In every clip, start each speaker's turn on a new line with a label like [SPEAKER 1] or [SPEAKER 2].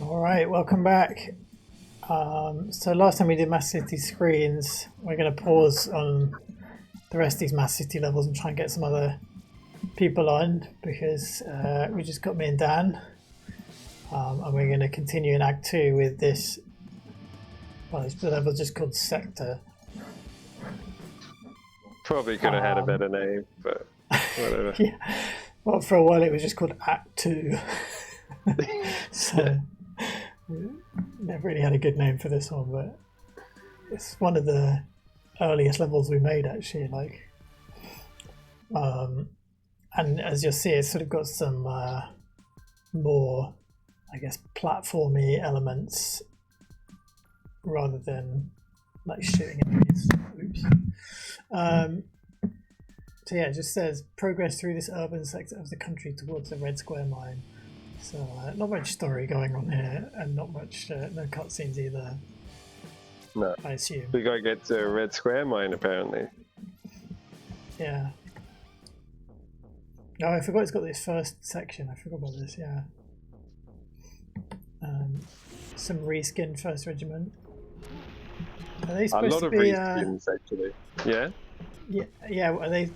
[SPEAKER 1] All right, welcome back. So last time we did Mass City screens, we're going to pause on the rest of these Mass City levels and try and get some other people on because we just got me and Dan. And we're going to continue in Act 2 with this. Well, it's the level just called Sector.
[SPEAKER 2] Probably could have had a better name, but whatever.
[SPEAKER 1] Yeah. Well, for a while it was just called Act 2. So never really had a good name for this one, but it's one of the earliest levels we made actually. And as you'll see, it's sort of got some more, I guess, platformy elements rather than like shooting enemies. Oops. So yeah, it just says progress through this urban sector of the country towards the Red Square mine. So not much story going on here, and not much no cutscenes either.
[SPEAKER 2] No,
[SPEAKER 1] I assume.
[SPEAKER 2] We gotta get to Red Square mine apparently.
[SPEAKER 1] Yeah. Oh, I forgot it's got this first section. I forgot about this. Yeah. Some reskin First Regiment. Are they
[SPEAKER 2] A
[SPEAKER 1] supposed
[SPEAKER 2] lot
[SPEAKER 1] to
[SPEAKER 2] of
[SPEAKER 1] be?
[SPEAKER 2] reskins actually. Yeah.
[SPEAKER 1] Yeah. Are they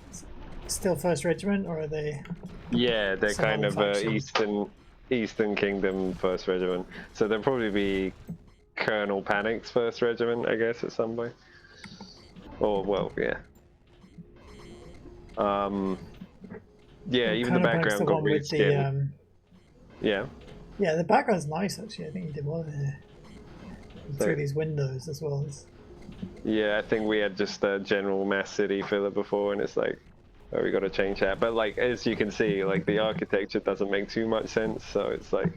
[SPEAKER 1] still First Regiment, or are they?
[SPEAKER 2] Yeah, they're
[SPEAKER 1] some
[SPEAKER 2] kind
[SPEAKER 1] other
[SPEAKER 2] of
[SPEAKER 1] faction?
[SPEAKER 2] Eastern Kingdom First Regiment. So they'll probably be Colonel Panic's First Regiment, I guess, at some point. Or well, yeah. Yeah, even the
[SPEAKER 1] Colonel Panic's
[SPEAKER 2] background
[SPEAKER 1] the
[SPEAKER 2] got
[SPEAKER 1] one with
[SPEAKER 2] reskinned. Yeah.
[SPEAKER 1] Yeah, the background's nice actually. I think you did well there. Through these windows as well.
[SPEAKER 2] Yeah, I think we had just a general Mass City filler before, and it's like, oh, we got to change that. But like, as you can see, like the architecture doesn't make too much sense. So it's like,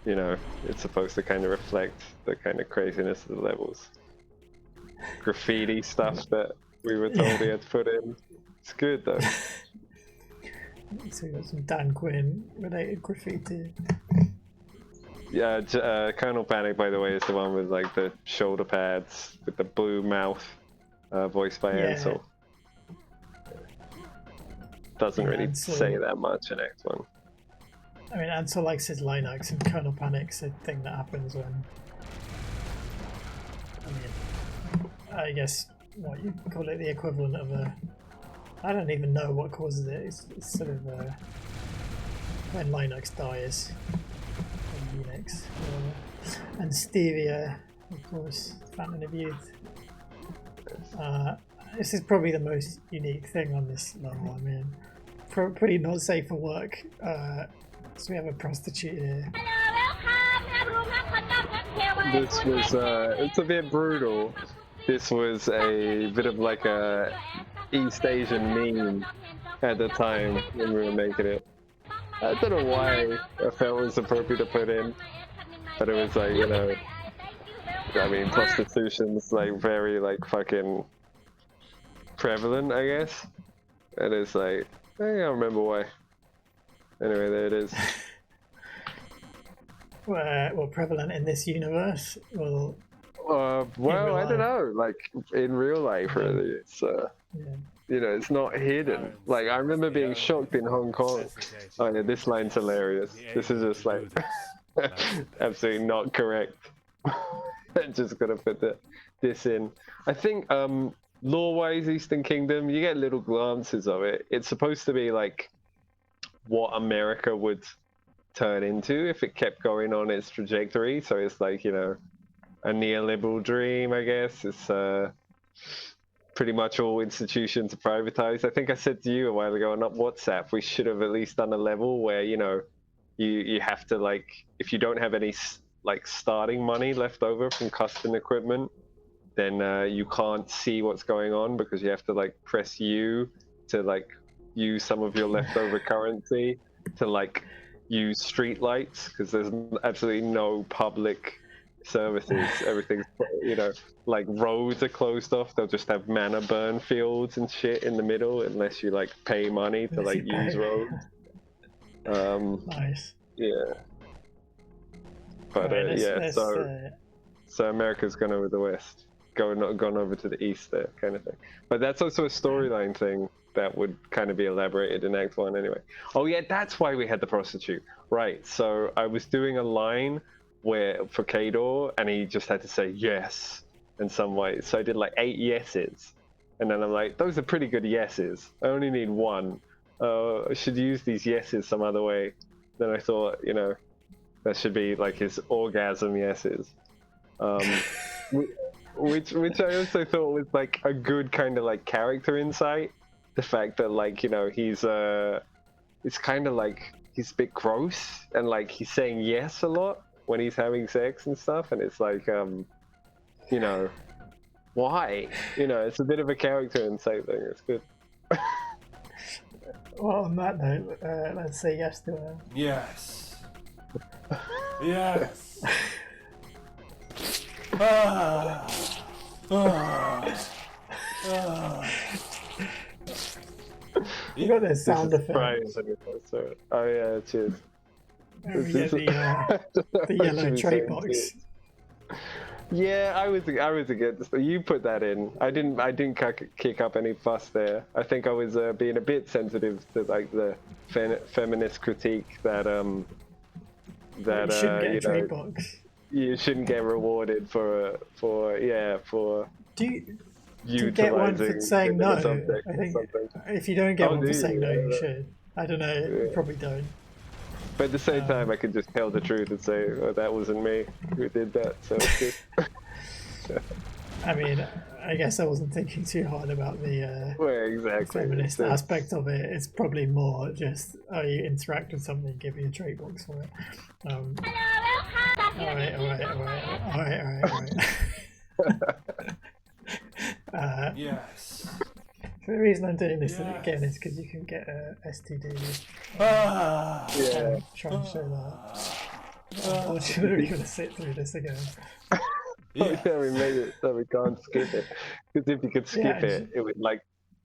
[SPEAKER 2] you know, it's supposed to kind of reflect the kind of craziness of the levels. Graffiti stuff that we were told we had to put in. It's good though.
[SPEAKER 1] So we got some Dan Quinn related graffiti.
[SPEAKER 2] Yeah, Colonel Panic, by the way, is the one with like the shoulder pads with the blue mouth, voiced by Ansel. Doesn't really
[SPEAKER 1] Ansel,
[SPEAKER 2] say that much in Act 1.
[SPEAKER 1] I mean, Ansel likes his Linux, and Colonel Panic's a thing that happens when. I mean, I guess what you call it, the equivalent of a. I don't even know what causes it. It's sort of when Linux dies. Unix. And Stevia, of course, Fountain of Youth. This is probably the most unique thing on this level. I mean, pretty not safe for work. So we have a prostitute here.
[SPEAKER 2] This was, it's a bit brutal. This was a bit of like a East Asian meme at the time when we were making it. I don't know why I felt it was appropriate to put in, but it was like, you know, I mean, prostitution's like very like fucking prevalent, I guess, and it's like, I don't remember why. Anyway, there it is.
[SPEAKER 1] Well, prevalent in this universe? Well,
[SPEAKER 2] I don't know, like in real life, really, it's, you know, it's not hidden. Like, I remember being shocked in Hong Kong. Oh yeah, this line's hilarious. This is just like, absolutely not correct. I'm just gonna put this in. I think, lore-wise, Eastern Kingdom, you get little glances of it. It's supposed to be like what America would turn into if it kept going on its trajectory. So it's like, you know, a neoliberal dream, I guess. It's, pretty much all institutions are privatized. I think I said to you a while ago on WhatsApp, we should have at least done a level where, you know, you have to, like, if you don't have any like starting money left over from custom equipment, then you can't see what's going on because you have to like press U to like use some of your leftover currency to like use street lights because there's absolutely no public services. Everything's, you know, like roads are closed off. They'll just have mana burn fields and shit in the middle unless you like pay money to like use roads.
[SPEAKER 1] Nice.
[SPEAKER 2] Yeah. But
[SPEAKER 1] right,
[SPEAKER 2] so America's gone over the west, gone over to the east there, kind of thing. But that's also a storyline thing that would kind of be elaborated in Act 1 anyway. Oh yeah, that's why we had the prostitute. Right, so I was doing a line where for Kador, and he just had to say yes in some way. So I did like 8 yeses, and then I'm like, those are pretty good yeses. I only need 1. I should use these yeses some other way. Then I thought, you know, that should be like his orgasm yeses. Which I also thought was like a good kind of like character insight. The fact that like, you know, it's kind of like he's a bit gross and like he's saying yes a lot when he's having sex and stuff, and it's like you know, why? You know, it's a bit of a character insight thing. It's good.
[SPEAKER 1] Well, on that note, let's say yes to her.
[SPEAKER 3] Yes. Yes. Ah. Ah. Ah.
[SPEAKER 1] You got this sound effect.
[SPEAKER 2] Oh yeah, cheers.
[SPEAKER 1] We get the yellow trait box.
[SPEAKER 2] Yeah, I was against. You put that in. I didn't kick up any fuss there. I think I was being a bit sensitive to like the feminist critique that
[SPEAKER 1] You shouldn't get a trait box.
[SPEAKER 2] You shouldn't get rewarded for
[SPEAKER 1] Do you get one for saying no? I think if you don't get one for saying no, you should. I don't know. You probably don't.
[SPEAKER 2] But at the same time, I could just tell the truth and say, "Oh, that wasn't me who did that." So it's good.
[SPEAKER 1] I mean, I guess I wasn't thinking too hard about the feminist aspect of it. It's probably more just you interact with something, give you a trait box for it. All right.
[SPEAKER 3] Yes.
[SPEAKER 1] So the reason I'm doing this again is because you can get a STD.
[SPEAKER 2] Yeah.
[SPEAKER 1] Try and show that. Unfortunately, we're going to sit through this again.
[SPEAKER 2] Yeah, we made it so we can't skip it. Because if you could skip it, it would like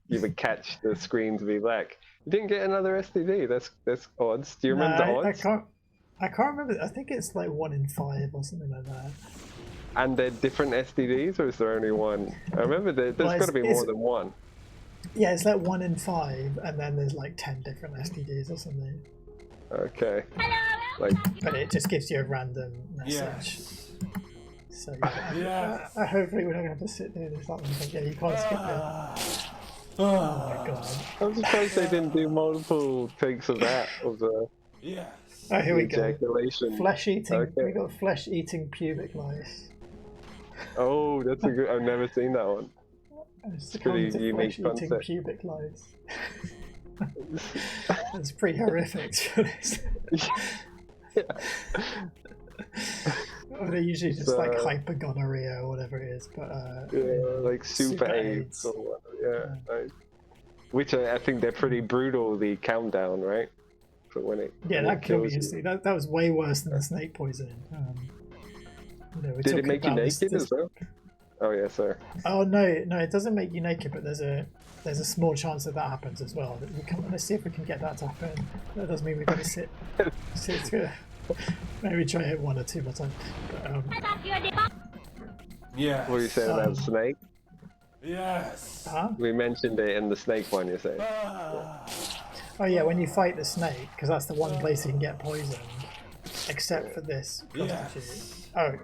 [SPEAKER 2] you would catch the screen to be black. You didn't get another STD. That's odds. Do you remember the odds?
[SPEAKER 1] I can't remember. I think it's like 1 in 5 or something like that. And
[SPEAKER 2] they're different STDs, or is there only one? I remember there's got to be more than one.
[SPEAKER 1] Yeah, it's like 1 in 5, and then there's like 10 different STDs or something.
[SPEAKER 2] Okay.
[SPEAKER 1] But it just gives you a random message. Yes. So hopefully we're not going to have to sit there this long. Yeah, you can't skip it. Oh my god.
[SPEAKER 2] I'm surprised they didn't do multiple takes of that.
[SPEAKER 1] Oh, here we go.
[SPEAKER 2] Ejaculation.
[SPEAKER 1] Flesh eating. Okay. We got flesh eating pubic lice.
[SPEAKER 2] Oh, that's a good. I've never seen that one.
[SPEAKER 1] It's pretty unique concept. Pubic lice. That's pretty horrific, to be honest. They're usually just like hypergonorrhea or whatever it is, but
[SPEAKER 2] like super AIDS or whatever. Like, which I think they're pretty brutal. The countdown, right? For when it
[SPEAKER 1] that killed you. That was way worse than the snake poisoning.
[SPEAKER 2] Did it make you naked as well? Oh yeah, sorry.
[SPEAKER 1] Oh no, it doesn't make you naked, but there's a small chance that happens as well. Let's see if we can get that to happen. That doesn't mean we've got to sit through it. Maybe try it 1 or 2 more times.
[SPEAKER 3] Yeah.
[SPEAKER 2] What are you saying about snake?
[SPEAKER 3] Yes.
[SPEAKER 1] We
[SPEAKER 2] mentioned it in the snake one. You say.
[SPEAKER 1] Oh yeah, when you fight the snake, because that's the one place you can get poisoned, except for this prostitute. Yes. Oh,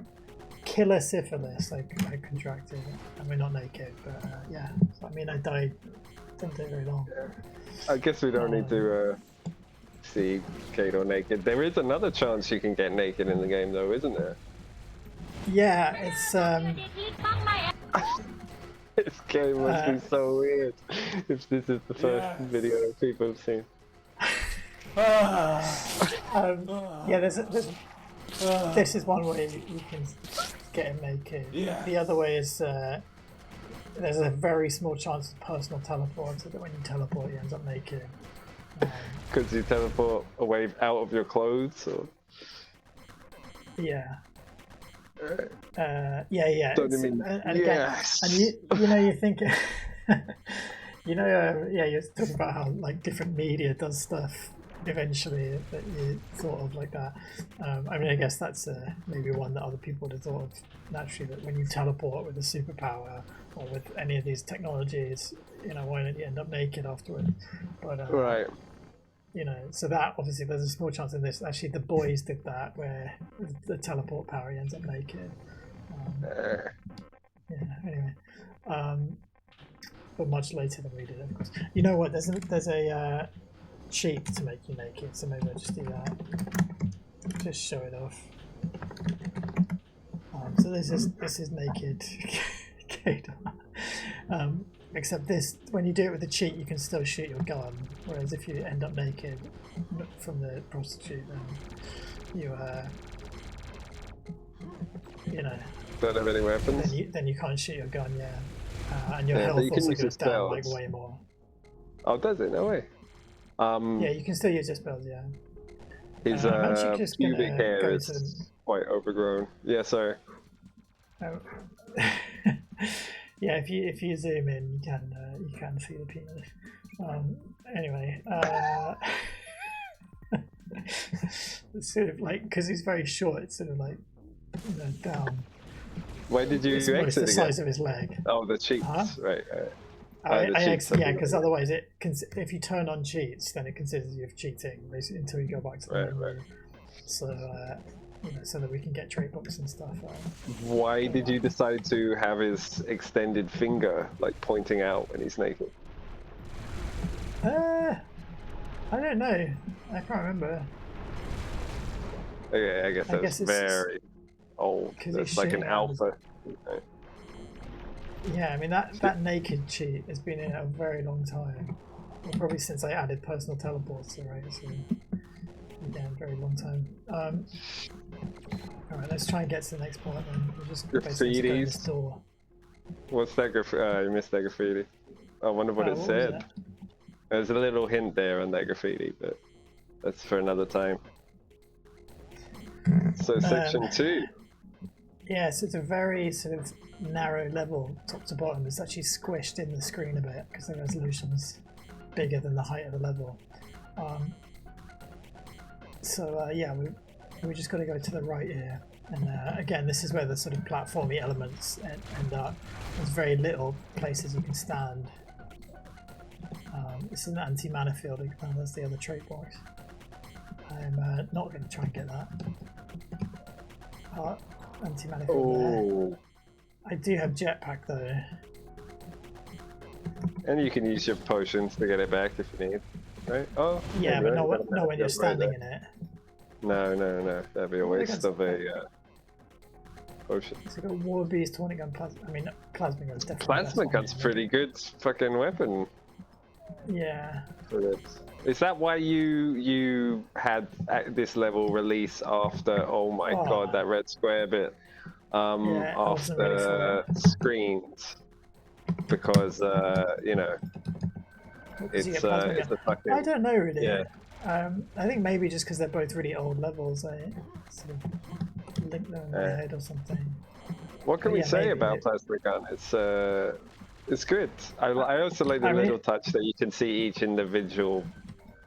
[SPEAKER 1] killer syphilis. I contracted it. And we're not naked, but yeah. So, I mean, I died. Didn't take very long.
[SPEAKER 2] Yeah. I guess we don't need to see Kador naked. There is another chance you can get naked in the game, though, isn't there?
[SPEAKER 1] Yeah, it's
[SPEAKER 2] This game must be so weird if this is the first video people have seen.
[SPEAKER 1] Yeah, this is one way you can get him naked. Yeah. The other way is there's a very small chance of personal teleport, so that when you teleport, you end up naked.
[SPEAKER 2] Because you teleport away out of your clothes, or?
[SPEAKER 1] Yeah.
[SPEAKER 2] Don't you mean? Yes.
[SPEAKER 1] And you think, you're talking about how like different media does stuff eventually that you thought of like that. I mean, I guess that's maybe one that other people would have thought of naturally, that when you teleport with a superpower or with any of these technologies, why don't you end up naked afterwards? But
[SPEAKER 2] right.
[SPEAKER 1] you know, so that obviously there's a small chance in this. Actually, the boys did that where the teleport power he ends up naked. Yeah. Anyway, but much later than we did, of course. You know what? There's a cheat to make you naked, so maybe I'll just do that. Just show it off. So this is naked Kador. Except this, when you do it with the cheat, you can still shoot your gun. Whereas if you end up naked from the prostitute, then you know,
[SPEAKER 2] don't have any weapons.
[SPEAKER 1] Then you can't shoot your gun, yeah. And your health also goes down like way more.
[SPEAKER 2] Oh, does it? No way.
[SPEAKER 1] Yeah, you can still use your spells, yeah.
[SPEAKER 2] His pubic hair is quite overgrown. Yeah, sorry.
[SPEAKER 1] Oh. Yeah, if you zoom in, you can see the penis. Anyway, it's sort of like, because he's very short, it's sort of like, you know, down.
[SPEAKER 2] Why did you exit
[SPEAKER 1] the
[SPEAKER 2] again?
[SPEAKER 1] size of his leg.
[SPEAKER 2] Oh, the cheats, right.
[SPEAKER 1] I exit, yeah, because otherwise if you turn on cheats, then it considers you of cheating, basically, until you go back to the menu.
[SPEAKER 2] Right.
[SPEAKER 1] So, you know, so that we can get trait books and stuff.
[SPEAKER 2] Why did you decide to have his extended finger, like, pointing out when he's naked?
[SPEAKER 1] I don't know. I can't remember.
[SPEAKER 2] Okay, I guess that's very old. It's like an alpha. Right?
[SPEAKER 1] Yeah, I mean that naked cheat has been in a very long time. Well, probably since I added personal teleports, right? So, again, very long time. Alright, let's try and get to the next part then. We'll just basically go this door.
[SPEAKER 2] What's that graffiti? You missed that graffiti. I wonder what it said. There's a little hint there on that graffiti, but that's for another time. So section 2.
[SPEAKER 1] Yeah, so it's a very sort of narrow level, top to bottom. It's actually squished in the screen a bit because the resolution's bigger than the height of the level. Yeah, we just got to go to the right here. And again, this is where the sort of platformy elements end up. There's very little places you can stand. It's an anti-mana field. Oh, that's the other trait box. I'm not going to try and get that. Anti-mana field there. I do have jetpack though.
[SPEAKER 2] And you can use your potions to get it back if you need, right? Oh.
[SPEAKER 1] Yeah, but not when you're standing in it.
[SPEAKER 2] No. That'd be a waste of a potion.
[SPEAKER 1] So we've got War Beast, Tonic Gun, Plasma. I mean, Plasma Gun's definitely.
[SPEAKER 2] Plasma Gun's pretty good fucking weapon.
[SPEAKER 1] Yeah.
[SPEAKER 2] Is that why you had this level release after? Oh my god, that red square bit. After screens, because you know, it's a fucking.
[SPEAKER 1] I don't know really.
[SPEAKER 2] Yeah.
[SPEAKER 1] I think maybe just because they're both really old levels, I sort of link them in my head or something.
[SPEAKER 2] What can we say about Plasma Gun? It's good. I also like the little touch that you can see each individual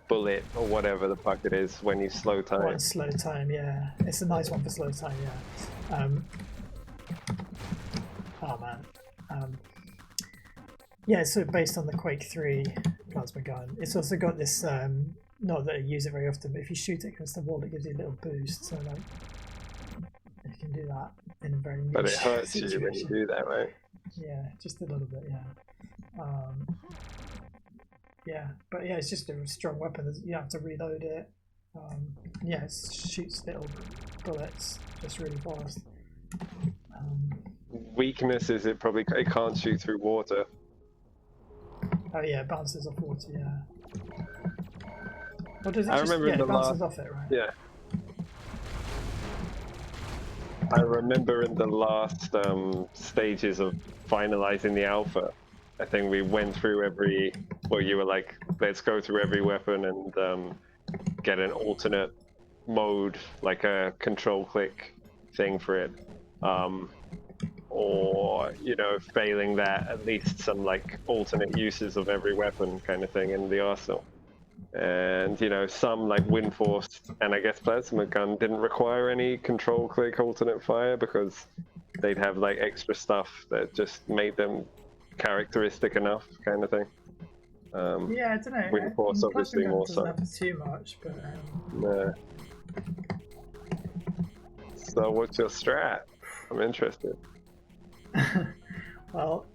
[SPEAKER 2] bullet or whatever the fuck it is when you slow time.
[SPEAKER 1] One slow time, yeah. It's a nice one for slow time, yeah. Oh man. Yeah, it's sort of based on the Quake 3 Plasma Gun. It's also got this, not that I use it very often, but if you shoot it against the wall, it gives you a little boost. So like, you can do that in a very niche
[SPEAKER 2] But it hurts
[SPEAKER 1] situation.
[SPEAKER 2] you when you do that, right?
[SPEAKER 1] Yeah, just a little bit, yeah. Yeah, but yeah, it's just a strong weapon. You have to reload it. Yeah, it shoots little bullets just really fast.
[SPEAKER 2] Weakness is it can't shoot through water.
[SPEAKER 1] Oh yeah, it bounces off water, yeah. Or does it
[SPEAKER 2] I remember
[SPEAKER 1] it bounces off it, right?
[SPEAKER 2] Yeah. I remember in the last stages of finalizing the alpha, I think we went through you were like, let's go through every weapon and get an alternate mode, like a control click thing for it. Or, you know, failing that, at least some like alternate uses of every weapon kind of thing in the arsenal. And, you know, some like Wind Force and I guess Plasma Gun didn't require any control click alternate fire because they'd have like extra stuff that just made them characteristic enough kind of thing.
[SPEAKER 1] Yeah, I don't know.
[SPEAKER 2] Wind Force obviously
[SPEAKER 1] Plasma gun
[SPEAKER 2] more
[SPEAKER 1] doesn't
[SPEAKER 2] so.
[SPEAKER 1] have too much, but
[SPEAKER 2] Nah. So what's your strat? I'm interested.
[SPEAKER 1] well,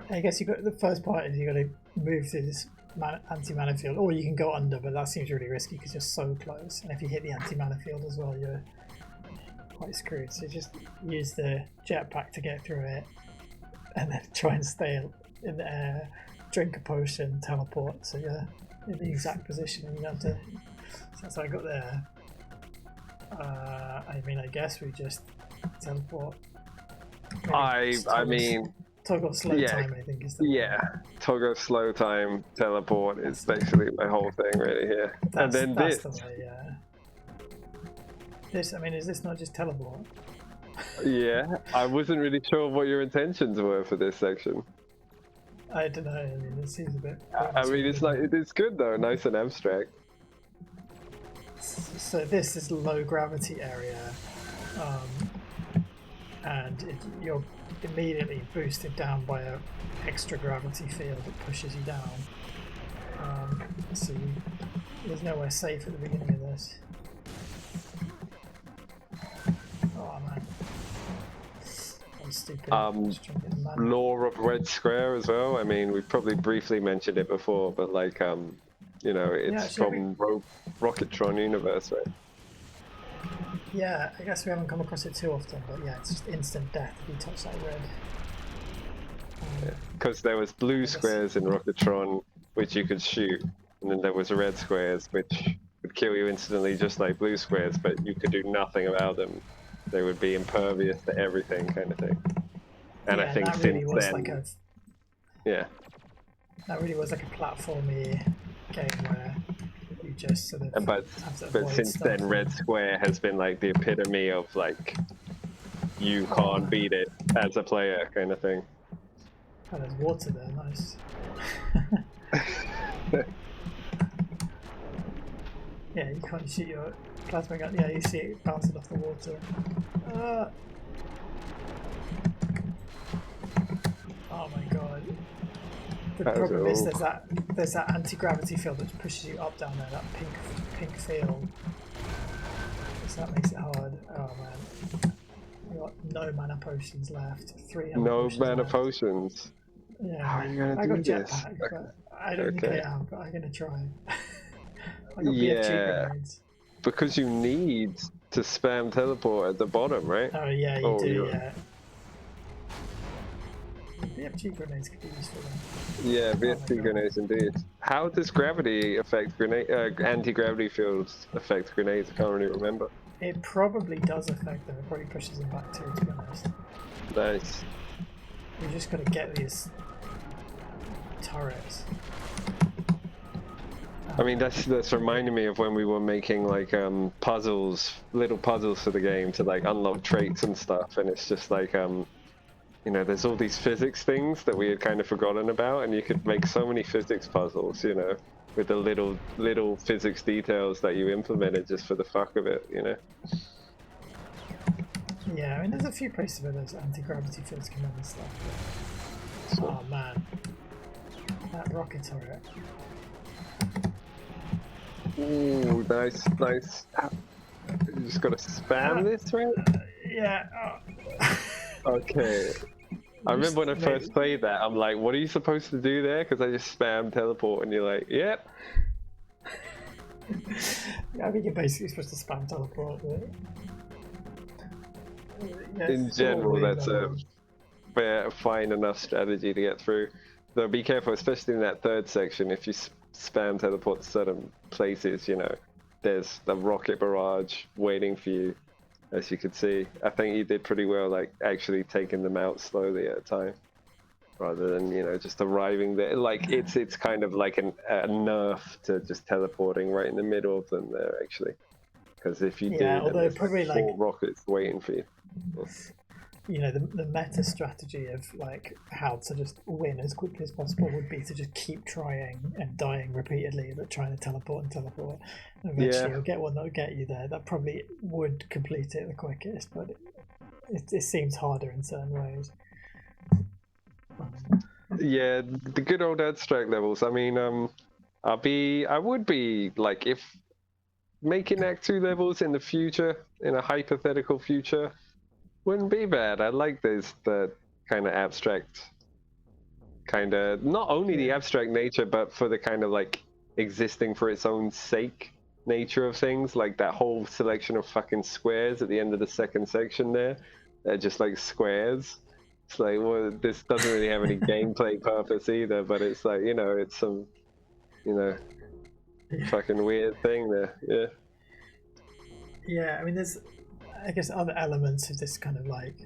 [SPEAKER 1] I guess you got the first part is you got to move through this anti-mana field, or you can go under, but that seems really risky because you're so close. And if you hit the anti-mana field as well, you're quite screwed. So just use the jetpack to get through it, and then try and stay in the air. Drink a potion, teleport, so you're in the exact position, and you have to. So that's how I got there. I mean, I guess we just teleport. Toggle slow time, I think, is the one.
[SPEAKER 2] Toggle slow time, teleport is basically my whole thing really here. And then
[SPEAKER 1] that's the way, yeah. This, I mean, is this not just teleport?
[SPEAKER 2] Yeah, I wasn't really sure what your intentions were for this section.
[SPEAKER 1] I don't know, I mean, it seems a bit...
[SPEAKER 2] I mean, it's good though, nice and abstract.
[SPEAKER 1] So this is low gravity area, and you're immediately boosted down by an extra gravity field that pushes you down. So there's nowhere safe at the beginning of this. Oh man. Stupid.
[SPEAKER 2] Law of Red Square as well. I mean, we probably briefly mentioned it before, but like, you know, it's from Rocketron universe, right?
[SPEAKER 1] Yeah, I guess we haven't come across it too often, but yeah, it's just instant death if you touch that red.
[SPEAKER 2] Because there was blue squares in Rocketron, which you could shoot, and then there was red squares, which would kill you instantly, just like blue squares, but you could do nothing about them. They would be impervious to everything, kind of thing. And I think
[SPEAKER 1] that
[SPEAKER 2] since
[SPEAKER 1] really was
[SPEAKER 2] then,
[SPEAKER 1] like that really was like a platformy game where you just sort of.
[SPEAKER 2] But since then, Red Square has been like the epitome of like you can't beat it as a player, kind of thing.
[SPEAKER 1] Oh, there's water there, nice. Yeah, you can't shoot your plasma gun. Yeah, you see it bouncing off the water. Oh my god. The problem is there's that anti-gravity field that pushes you up down there, that pink field. So that makes it hard. Oh man. We've got no mana potions left. 3 mana potions. Yeah,
[SPEAKER 2] how are you gonna do this?
[SPEAKER 1] Jetpack, but I don't think I am, but I'm gonna try. I got BFG grenades.
[SPEAKER 2] Because you need to spam teleport at the bottom, right?
[SPEAKER 1] Oh yeah, you do, yeah. BFG grenades could be useful then.
[SPEAKER 2] Yeah, BFG grenades indeed. How does gravity affect anti-gravity fields affect grenades? I can't really remember.
[SPEAKER 1] It probably does affect them. It probably pushes them back too, to be honest.
[SPEAKER 2] Nice.
[SPEAKER 1] We just gotta get these turrets.
[SPEAKER 2] I mean, that's reminding me of when we were making like little puzzles for the game to like unlock traits and stuff, and it's just like you know, there's all these physics things that we had kind of forgotten about, and you could make so many physics puzzles, you know, with the little physics details that you implemented just for the fuck of it, you know.
[SPEAKER 1] Yeah, I mean, there's a few places where those anti-gravity fields come in and stuff. But... Oh man, that rocket turret.
[SPEAKER 2] Ooh, nice. You just gotta spam this, right?
[SPEAKER 1] Yeah.
[SPEAKER 2] Okay. I remember when I first played that, I'm like, what are you supposed to do there? Because I just spam teleport, and you're like, yep.
[SPEAKER 1] I think you're basically supposed to spam teleport. But...
[SPEAKER 2] In general, that's a fine enough strategy to get through. Though be careful, especially in that third section, if you spam teleport to certain places, you know, there's the rocket barrage waiting for you, as you could see. I think you did pretty well, like, actually taking them out slowly at a time, rather than, you know, just arriving there. Like, it's kind of like a nerf to just teleporting right in the middle of them there, actually. Because if you do, then there's probably like 4 rockets waiting for you.
[SPEAKER 1] You know, the meta strategy of like how to just win as quickly as possible would be to just keep trying and dying repeatedly, but trying to teleport. And eventually you'll get one that'll get you there. That probably would complete it the quickest, but it seems harder in certain ways.
[SPEAKER 2] Yeah, the good old abstract levels. I mean, I would be like, if making Act 2 levels in the future, in a hypothetical future, wouldn't be bad. I like the kind of abstract, kind of, not only the abstract nature, but for the kind of like existing for its own sake nature of things, like that whole selection of fucking squares at the end of the second section there. They're just like squares. It's like, well, this doesn't really have any gameplay purpose either, but it's like, it's some, you know, fucking weird thing there. Yeah.
[SPEAKER 1] Yeah, I mean, there's, I guess, other elements of this kind of like,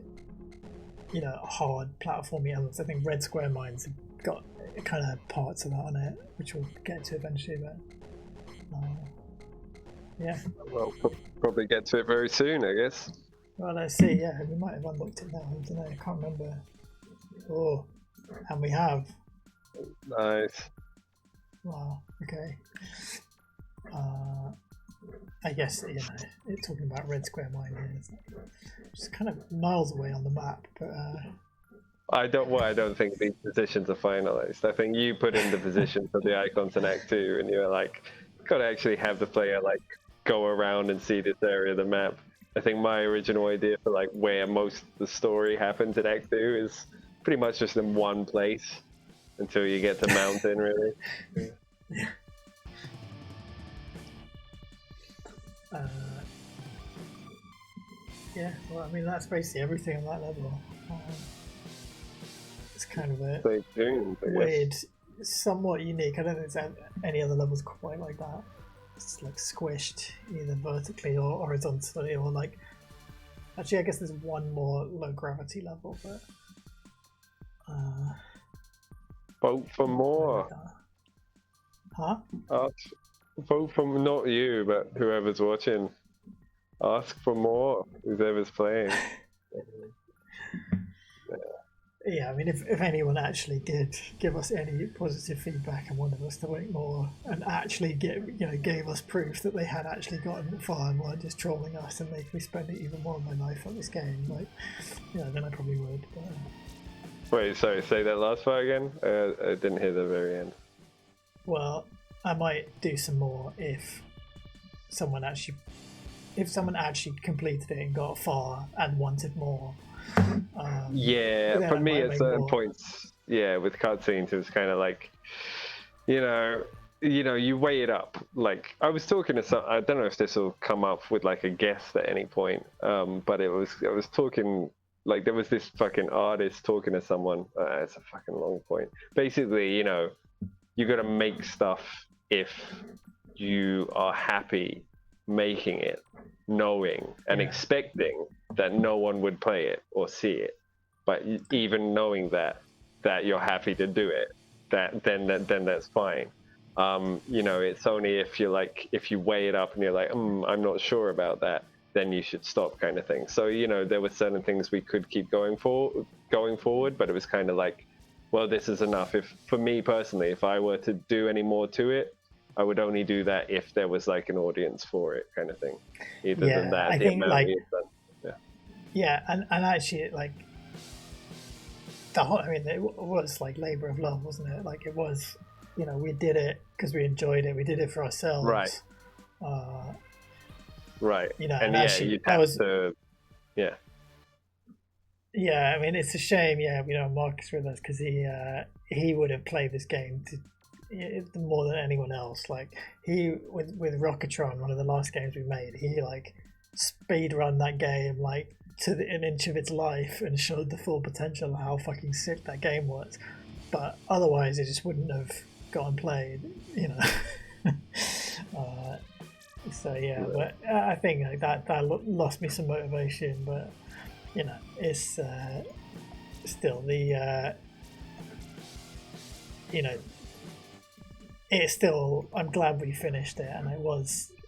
[SPEAKER 1] hard platforming elements. I think Red Square Mines have got kind of parts of that on it, which we'll get to eventually, but yeah.
[SPEAKER 2] Well, probably get to it very soon, I guess.
[SPEAKER 1] Well, let's see. Yeah, we might have unlocked it now. I don't know. I can't remember. Oh, and we have.
[SPEAKER 2] Nice.
[SPEAKER 1] Wow. Okay. I guess it's talking about Red Square Mine here. It's kind of miles away on the map, but.
[SPEAKER 2] I don't think these positions are finalized. I think you put in the position for the icons in Act 2, and you're like, gotta actually have the player like go around and see this area of the map. I think my original idea for like where most of the story happens in Act 2 is pretty much just in one place until you get to Mountain, really.
[SPEAKER 1] Yeah. Yeah, well, I mean, that's basically everything on that level. It's kind of a weird, somewhat unique. I don't think there's any other levels quite like that. It's like squished either vertically or horizontally, or like. Actually, I guess there's one more low gravity level, but.
[SPEAKER 2] Vote for more.
[SPEAKER 1] Huh?
[SPEAKER 2] Vote for not you, but whoever's watching. Ask for more. Whoever's playing.
[SPEAKER 1] Yeah, I mean, if anyone actually did give us any positive feedback and wanted us to make more, and actually gave us proof that they had actually gotten far and weren't just trolling us and making me spend even more of my life on this game, like, then I probably would. But,
[SPEAKER 2] Wait, sorry, say that last part again? I didn't hear the very end.
[SPEAKER 1] Well, I might do some more if someone actually completed it and got far and wanted more.
[SPEAKER 2] Yeah, for me at certain points, with cutscenes, it was kind of like, you weigh it up. Like, I was talking to some, I don't know if this will come up with like a guest at any point, but I was talking, like, there was this fucking artist talking to someone. It's a fucking long point. Basically, you got to make stuff if you are happy making it, knowing and expecting that no one would play it or see it, but even knowing that you're happy to do it, then that's fine. It's only if you weigh it up and you're like, I'm not sure about that, then you should stop, kind of thing. So there were certain things we could keep going forward, but it was kind of like, well, this is enough. For me personally, if I were to do any more to it, I would only do that if there was like an audience for it, kind of thing. Either than that,
[SPEAKER 1] I think and actually, like, it was like labor of love, wasn't it? Like, it was, we did it because we enjoyed it. We did it for ourselves.
[SPEAKER 2] Right. Right.
[SPEAKER 1] And actually, Yeah, I mean, it's a shame. Yeah, we don't have Marcus with us because he would have played this game more than anyone else. Like, he with Rocketron, one of the last games we made, he like speed run that game like to an inch of its life and showed the full potential of how fucking sick that game was. But otherwise, it just wouldn't have gotten played, So yeah, but I think like that lost me some motivation. But it's still the it's still. I'm glad we finished it, and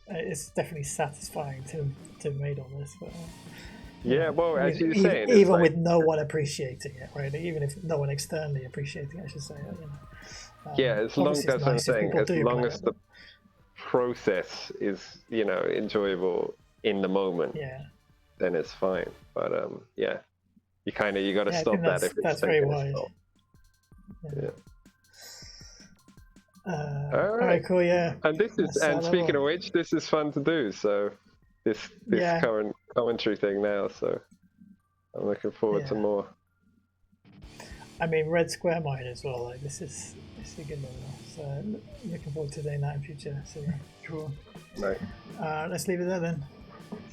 [SPEAKER 1] it's definitely satisfying to have made all this. But,
[SPEAKER 2] yeah, well, as you were saying,
[SPEAKER 1] even with no one appreciating it, right? Even if no one externally appreciating it, I should say.
[SPEAKER 2] As long as that's what I'm saying, as long as the process is, enjoyable in the moment, then it's fine. But you got to stop that if it's
[SPEAKER 1] that's very wise.
[SPEAKER 2] Yeah.
[SPEAKER 1] All right, cool. Yeah.
[SPEAKER 2] And this is,
[SPEAKER 1] That's
[SPEAKER 2] and
[SPEAKER 1] that
[SPEAKER 2] speaking
[SPEAKER 1] level.
[SPEAKER 2] of which, this is fun to do. So this
[SPEAKER 1] Yeah.
[SPEAKER 2] current commentary thing now. So I'm looking forward to
[SPEAKER 1] Yeah.
[SPEAKER 2] more.
[SPEAKER 1] I mean, red square mine as well. Like this is a good level. So looking forward to doing that in future. So yeah, cool.
[SPEAKER 2] Right.
[SPEAKER 1] Let's leave it there then.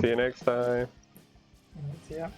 [SPEAKER 2] See you next time.
[SPEAKER 1] See ya.